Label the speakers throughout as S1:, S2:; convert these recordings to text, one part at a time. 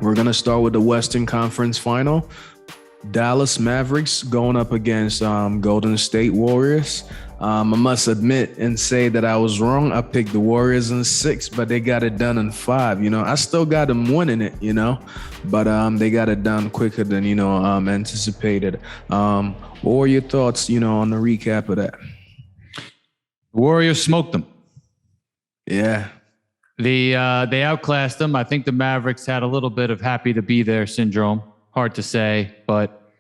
S1: We're going to start with the Western Conference Final. Dallas Mavericks going up against Golden State Warriors. I must admit and say that I was wrong. I picked the Warriors in 6, but they got it done in 5. I still got them winning it, but they got it done quicker than, anticipated. What were your thoughts, on the recap of that?
S2: The Warriors smoked them.
S1: Yeah.
S2: They outclassed them. I think the Mavericks had a little bit of happy to be there syndrome. Hard to say, but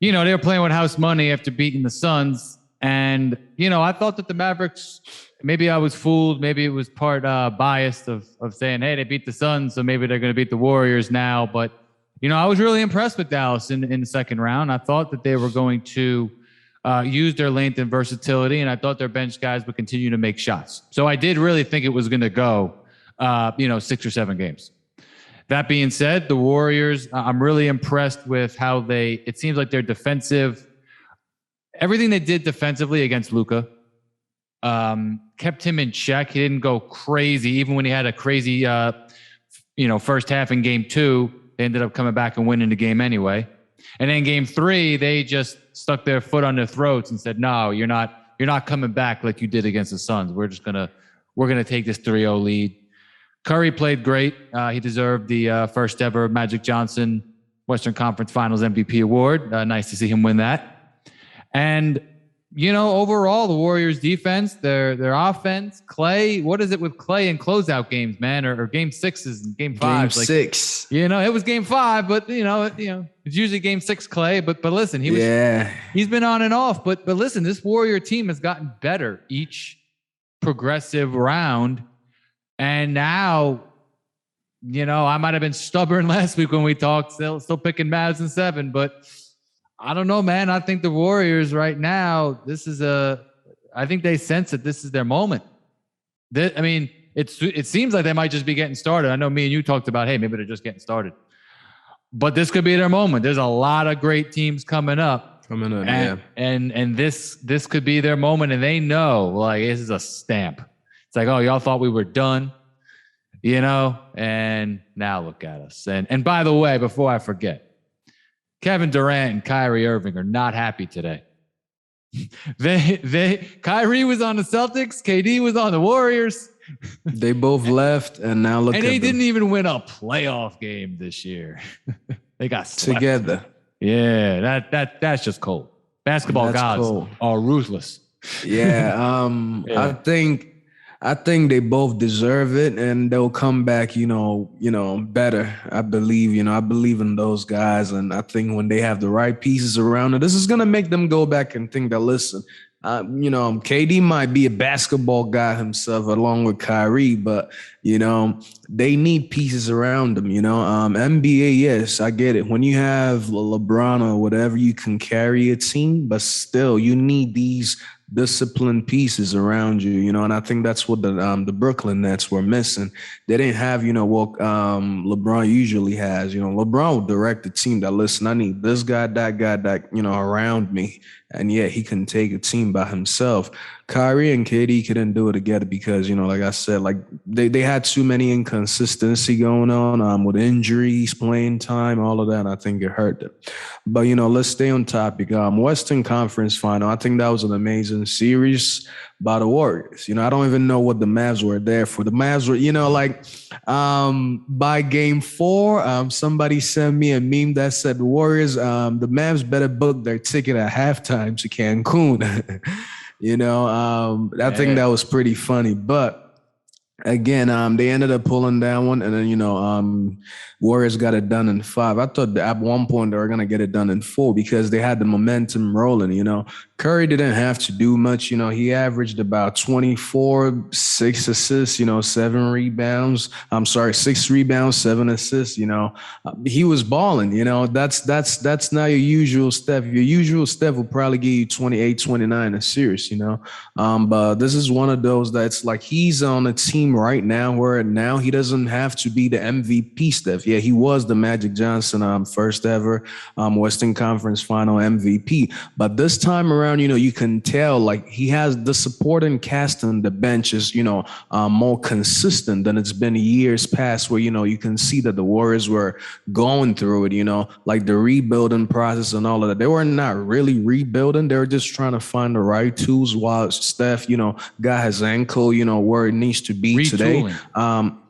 S2: they were playing with house money after beating the Suns. And, I thought that the Mavericks, maybe I was fooled. Maybe it was part biased of saying, hey, they beat the Suns, so maybe they're going to beat the Warriors now. But, I was really impressed with Dallas in the second round. I thought that they were going to use their length and versatility, and I thought their bench guys would continue to make shots. So I did really think it was going to go, 6 or 7 games. That being said, the Warriors, I'm really impressed with how it seems like they're defensive. Everything they did defensively against Luka kept him in check. He didn't go crazy. Even when he had a crazy, first half in game 2, they ended up coming back and winning the game anyway. And then game 3, they just stuck their foot on their throats and said, no, you're not coming back like you did against the Suns. We're going to take this 3-0 lead. Curry played great. He deserved the first ever Magic Johnson Western Conference Finals MVP award. Nice to see him win that. And, overall, the Warriors defense, their offense, Klay, what is it with Klay in closeout games, man? Or game 6s and game 5s?
S1: Game 6.
S2: It was game 5, but, it's usually game 6 Klay. But listen, he's been on and off. But listen, this Warrior team has gotten better each progressive round. And now, I might have been stubborn last week when we talked, still picking Mavs in 7, but I don't know, man. I think the Warriors right now, I think they sense that this is their moment. It seems like they might just be getting started. I know me and you talked about, hey, maybe they're just getting started. But this could be their moment. There's a lot of great teams coming up. And this could be their moment, and they know, like, this is a stamp. It's like, oh, y'all thought we were done, and now look at us. And by the way, before I forget, Kevin Durant and Kyrie Irving are not happy today. Kyrie was on the Celtics, KD was on the Warriors.
S1: They both left, and now look at them.
S2: And they didn't even win a playoff game this year. They got swept.
S1: Together.
S2: Yeah, that's just cold. Basketball gods are ruthless.
S1: Yeah,
S2: Yeah.
S1: I think they both deserve it, and they'll come back, better. I believe, I believe in those guys, and I think when they have the right pieces around it, this is gonna make them go back and think that, listen, KD might be a basketball guy himself along with Kyrie, but they need pieces around them. NBA, yes, I get it. When you have LeBron or whatever, you can carry a team, but still, you need these disciplined pieces around you, and I think that's what the Brooklyn Nets were missing. They didn't have, what LeBron usually has. LeBron would direct the team that, listen, I need this guy, that, around me. And yet he couldn't take a team by himself. Kyrie and KD couldn't do it together because, like I said, like they had too many inconsistency going on with injuries, playing time, all of that. And I think it hurt them. But, let's stay on topic. Western Conference Final, I think that was an amazing series by the Warriors. I don't even know what the Mavs were there for. The Mavs were, by game 4, somebody sent me a meme that said the Warriors, the Mavs better book their ticket at halftime to Cancun. I think that was pretty funny. But again, they ended up pulling that one, and then Warriors got it done in 5. I thought that at one point they were gonna get it done in 4 because they had the momentum rolling. Curry didn't have to do much. He averaged about 24, 6 assists, 7 rebounds. 6 rebounds, 7 assists. He was balling. That's not your usual Steph. Your usual Steph will probably give you 28, 29 a series. But this is one of those that's like he's on a team team right now, where now he doesn't have to be the MVP, Steph. Yeah, he was the Magic Johnson first ever Western Conference Final MVP. But this time around, you can tell like he has the supporting cast on the bench is, more consistent than it's been years past, where, you can see that the Warriors were going through it, like the rebuilding process and all of that. They were not really rebuilding. They were just trying to find the right tools while Steph, got his ankle, where it needs to be today.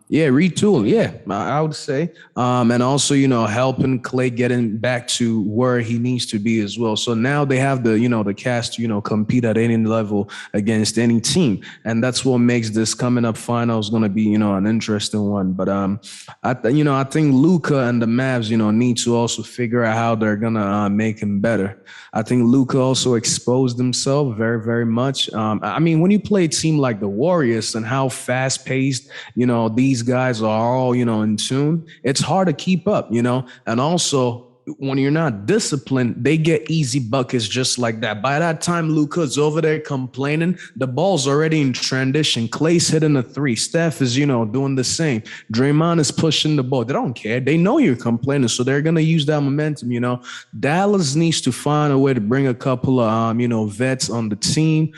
S1: Yeah, retool. Yeah, I would say. And also, helping Klay getting back to where he needs to be as well. So now they have the cast to, compete at any level against any team. And that's what makes this coming up finals going to be, an interesting one. But, I think Luka and the Mavs, need to also figure out how they're going to make him better. I think Luka also exposed himself very, very much. When you play a team like the Warriors and how fast paced, these guys are all, in tune, it's hard to keep up, and also when you're not disciplined, they get easy buckets just like that. By that time, Luka's over there complaining. The ball's already in transition. Klay's hitting a three. Steph is, doing the same. Draymond is pushing the ball. They don't care. They know you're complaining, so they're going to use that momentum, Dallas needs to find a way to bring a couple of, vets on the team,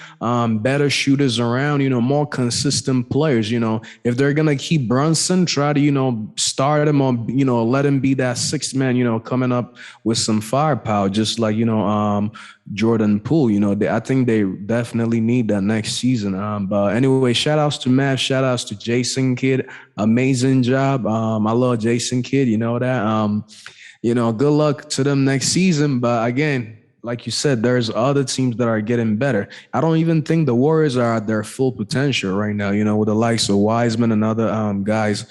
S1: better shooters around, more consistent players, If they're going to keep Brunson, try to, start him on, let him be that sixth man, coming up with some firepower, just like, Jordan Poole. I think they definitely need that next season. But anyway, shout outs to Matt, shout outs to Jason Kidd. Amazing job. I love Jason Kidd, that. Good luck to them next season. But again, like you said, there's other teams that are getting better. I don't even think the Warriors are at their full potential right now, with the likes of Wiseman and other guys,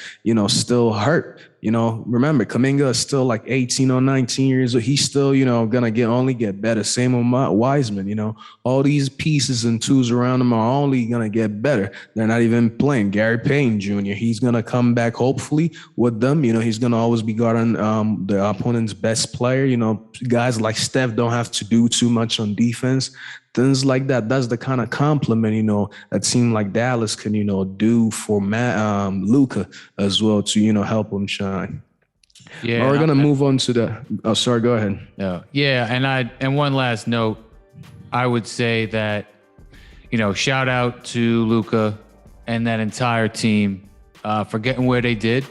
S1: still hurt. Remember, Kuminga is still like 18 or 19 years old. He's still, gonna only get better. Same with Wiseman, all these pieces and tools around him are only gonna get better. They're not even playing. Gary Payton Jr., he's gonna come back hopefully with them. He's gonna always be guarding the opponent's best player. Guys like Steph don't have to do too much on defense. Things like that. That's the kind of compliment, a team like Dallas can, do for Luka as well to, help him shine. Yeah. We're going to move on to the, sorry, go ahead.
S2: Yeah. And one last note, I would say that, shout out to Luka and that entire team for getting where they did.